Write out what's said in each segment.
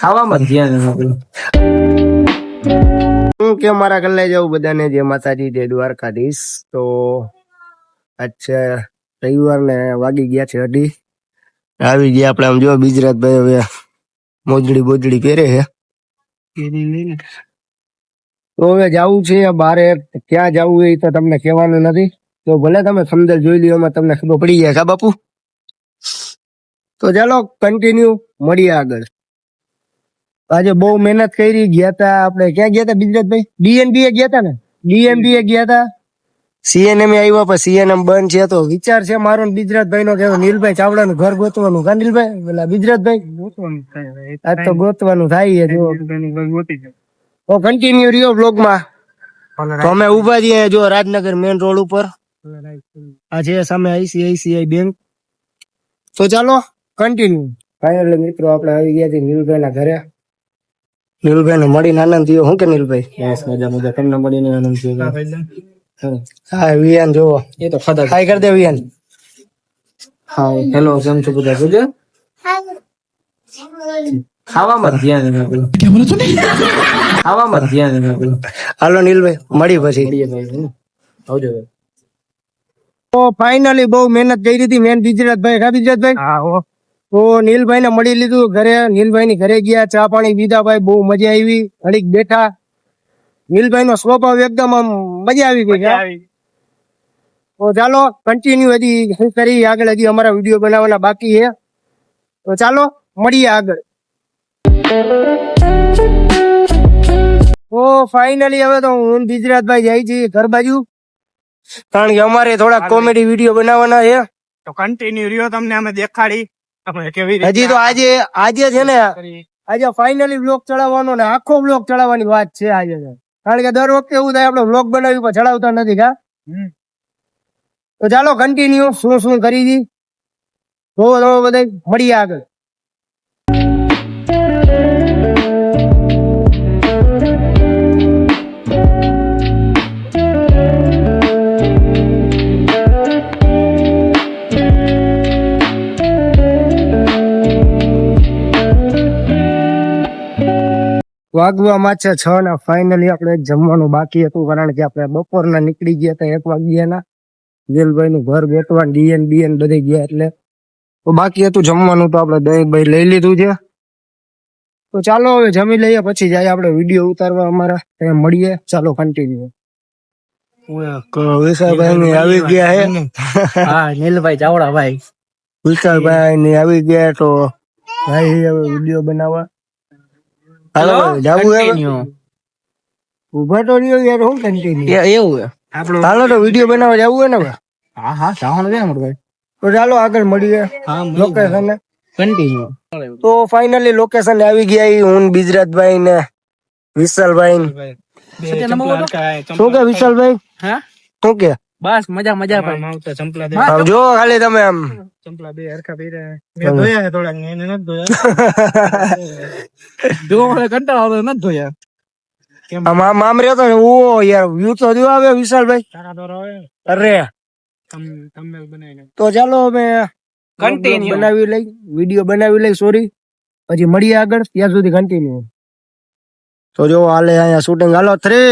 ખાવામાં ધ્યાન આપેલું. હું કે મારા કલ્લે જાઉં બધાને જય માતાજી જય દ્વારકાધીશ. તો અચ્છા રવિવાર ને વાગી ગયા છે 2:30. આવી ગયા આપણે. આમ જો ગુજરાતભાઈ હવે મોજડી બોજડી પહેરે છે. તો હવે જવું છે બારે. ક્યાં જવું એ તો તમને કહેવાનું નથી. તો ભલે તમે સમજલ જોઈ લ્યો, એમાં તમને ખબર પડી જાય કા બાપુ. તો ચાલો કન્ટિન્યુ મળીએ આગળ. આજે બહુ મહેનત કરી. ગયા તા આપણે ક્યાં ગયા તા ગુજરાતભાઈ? ડીએનબી ગયા તા ને? ડીએનબી ગયા તા. સીએનએમ આવ્યા પણ સીએનએમ બંધ છે. તો વિચાર છે મારો ને ગુજરાતભાઈ નો કે નીલભાઈ ચાવડા નું ઘર ગોતવાનું. કા નીલભાઈ પેલા ગુજરાતભાઈ આજ તો ગોતવાનું થાય છે. તો કન્ટિન્યુ રહ્યો બ્લોગ માં. તો અમે ઉભા છીએ જો રાજનગર મેઇન રોડ ઉપર. આ છે સામે આઈસીઆઈસીઆઈ બેંક. તો ચાલો કન્ટિન્યુ. ફાઇનલી મિત્રો આપણે આવી ગયા છીએ નીલભાઈ ના ઘરે. નીલભાઈ ને મળીને આનંદ થયો. શું કે નીલભાઈ? મજા મજા. તમને મળીને આનંદ થયો. હા વિયાન જોવો. એ તો ખાધા. હાય કરી દે વિયાન. હા હેલો, કેમ છો બધા? ગુજર ખાવામાં ધ્યાન આપેલું. ખાવામાં ધ્યાન આપેલું. હાલો નીલભાઈ મળી પછી. મળીએ ભાઈ. આવજો. તો ફાઇનલી બહુ મહેનત કરી હતી મેન ગુજરાતભાઈ. કા ગુજરાતભાઈ? તો નીલભાઈ ને મળી લીધું ઘરે. નીલભાઈ ની ઘરે ગયા, ચા પાણી પીધા. ભાઈ બહુ મજા આવી. ઘડીક બેઠા. નીલભાઈ નો સ્વભાવ એકદમ આમ મજા આવી ગઈ. તો ચાલો કન્ટિન્યુ હજી શું કરી આગળ. હજી અમારા વિડીયો બનાવવાના બાકી છે. તો ચાલો મળીએ આગળ. તો ફાઇનલી હવે તો હું ગુજરાતભાઈ જાય છે ઘર બાજુ. કારણ કે અમારે થોડા કોમેડી વિડીયો બનાવવાના છે. તો કન્ટિન્યુ રહ્યો, તમને અમે દેખાડી કેવી હજી તો આજે છે ને આજે ફાઇનલી બ્લોગ ચડાવવાનો ને આખો બ્લોગ ચડાવવાની વાત છે આજે. કારણ કે દર વખતે એવું થાય આપણે બ્લોગ બનાવી પણ ચડાવતા નથી. કા તો ચાલો કન્ટિન્યુ શું શું કરી દી તો બધા મળીએ આગળ. વાગવામાં છે 6 ને ફાઇનલી આપણે જમવાનું બાકી હતું. કારણ કે આપણે બપોરના નીકળી ગયા હતા 1 વાગ્યાના. વેલભાઈ નું ઘર ગોતવા ડીએન બીએન બધે ગયા એટલે તો બાકી હતું જમવાનું. તો આપણે દહીં ભાઈ લઈ લીધું છે. તો ચાલો હવે જમી લઈએ પછી જાય આપણે વિડીયો ઉતારવા અમારા. ત્યાં મળીએ. ચાલો કન્ટિન્યુ. વિશાલભાઈ ની આવી ગયા હે. હા નીલભાઈ ચાવડા ભાઈ. વિશાલભાઈ ની આવી ગયા. તો ભાઈ હવે વિડીયો બનાવવા. હાલો જાવું હે. ઉભા તો રહ્યો યાર. હું કન્ટિન્યુ એવું હે આપણું. હાલો તો વિડીયો બનાવવા જવું હે ને. હા હા જવાનું છે ભાઈ. તો ચાલો આગળ મળીએ લોકેશન. કન્ટિન્યુ. તો ફાઇનલી લોકેશન આવી ગયા. હું ગુજરાતભાઈ ને વિશાલભાઈ. શું કે વિશાલભાઈ? હા શું કે? બસ મજા મજા ભાઈ. ચંપલા દે. આમ જો ખાલી તમે આમ ચંપલા બે હરખા પહેર્યા. મેં ધોયા છે થોડાક, એને નથી ધોયા. જો મને કંટાળો આવતો નથી ધોયા. આમ આમ આમ રહ્યો તો ઓ યાર વ્યૂ તો જો આવે વિશાલભાઈ. તારા દોરો આવે. અરે thumbnail બનાવીને. તો ચાલો અમે Continue. બનાવી લઈ વિડીયો બનાવી લઈ. સોરી પછી મળીએ આગળ. ત્યાં સુધી કન્ટિન્યુ. તો જો હાલે અહીંયા શૂટિંગ. હાલો 3,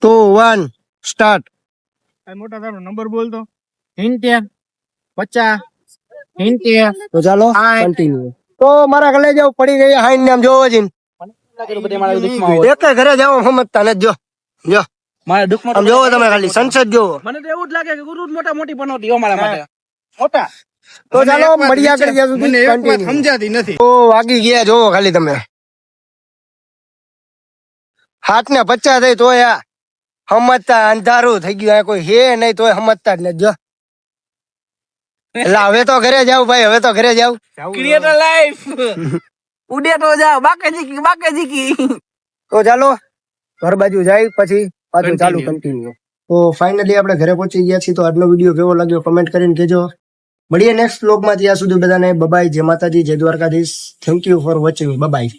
2, 1 સ્ટાર્ટ. આ મોટા તારો નંબર બોલતો 70 50 70. તો ચાલો કન્ટિન્યુ. તો મારા ઘરે જાવ પડી ગઈ હાઈન નામ જોવો જીન. એક ઘરે જાવ સમજતા નથી. જો જો મારા દુઃખમાં આમ જોવો તમે ખાલી સંસદ જોવો. મને તો એવું જ લાગે કે ગુરુ મોટા મોટી બનાવતી અમારા માટે. મોટા. તો ચાલો મળ્યા આગળ જ્યાં સુધી મને એક વાત continue. સમજાતી નથી. તો વાગી ગયા જોવો ખાલી તમે. 7:50 થઈ તોય સમજતા અંધારું થઈ ગયું. આ કોઈ હે નહીં તોય સમજતા જ નથી. જો એટલે હવે તો ઘરે જાવ ભાઈ. હવે તો ઘરે જાવ. ક્રિએટર લાઈફ ઉડે તો જાવ બાકે જીકી. તો ચાલો ઘર બાજુ જાય પછી પાછું ચાલુ કન્ટિન્યુ. તો ફાઇનલી આપણે ઘરે પહોંચી ગયા છીએ. તો આજનો વિડીયો કેવો લાગ્યો કમેન્ટ કરીને કહેજો. મળીએ નેક્સ્ટ વ્લોગમાં. ત્યાં સુધી બધાને બાય. જય માતાજી જય Dwarkadhish. Thank you for watching. By.